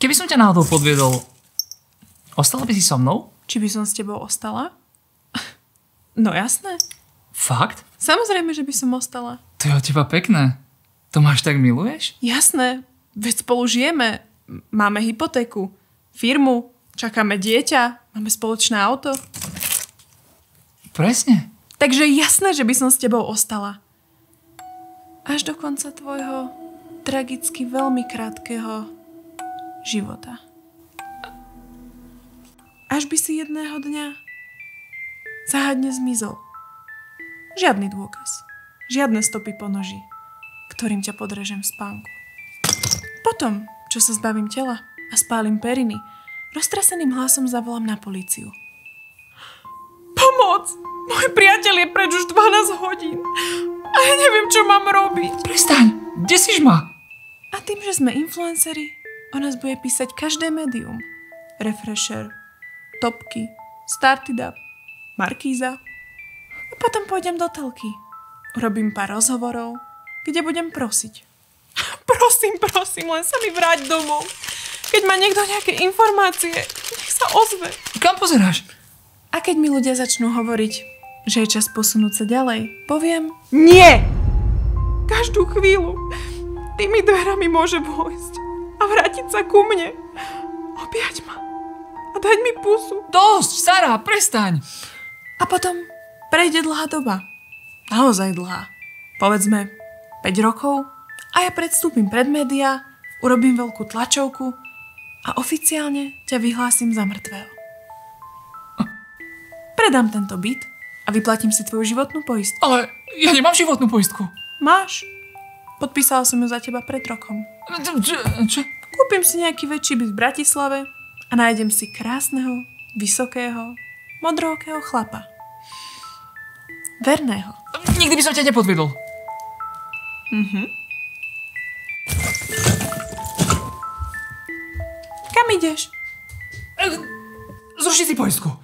Keby som ťa náhodou podviedol, ostala by si so mnou? Či by som s tebou ostala? No jasné. Fakt? Samozrejme, že by som ostala. To je od teba pekné. To máš tak miluješ? Jasné. Veď spolu žijeme. Máme hypotéku, firmu, čakáme dieťa, máme spoločné auto. Presne. Takže jasné, že by som s tebou ostala. Až do konca tvojho tragicky veľmi krátkeho života. Až by si jedného dňa záhadne zmizol. Žiadny dôkaz. Žiadne stopy po noži, ktorým ťa podrežem v spánku. Potom, čo sa zbavím tela a spálim periny, roztraseným hlasom zavolám na políciu. Pomoc! Môj priateľ je preč už 12 hodín a ja neviem, čo mám robiť. Prestaň! Desíš ma! A tým, že sme influenceri, o nás bude písať každé médium. Refresher, Topky, Started Up, Markíza. A potom pôjdem do telky. Urobím pár rozhovorov, kde budem prosiť. Prosím, len sa mi vráť domov. Keď má niekto nejaké informácie, nech sa ozve. Kam pozeráš? A keď mi ľudia začnú hovoriť, že je čas posunúť sa ďalej, poviem nie! Každú chvíľu tými dverami môže vojsť a vrátiť sa ku mne. Objať ma a dať mi pusu. Dosť, Sara, prestaň! A potom prejde dlhá doba. Naozaj dlhá. Povedzme 5 rokov a ja predstúpim pred médiá, urobím veľkú tlačovku a oficiálne ťa vyhlásim za mŕtvého. Predám tento byt a vyplatím si tvoju životnú poistku. Ale ja nemám životnú poistku. Máš. Podpísala som ju za teba pred rokom. Čo? Kúpim si nejaký väčší byt v Bratislave a nájdem si krásneho, vysokého, modrookého chlapa. Verného. Nikdy by som ťa nepodviedol. Kam ideš? Zruši si poistku.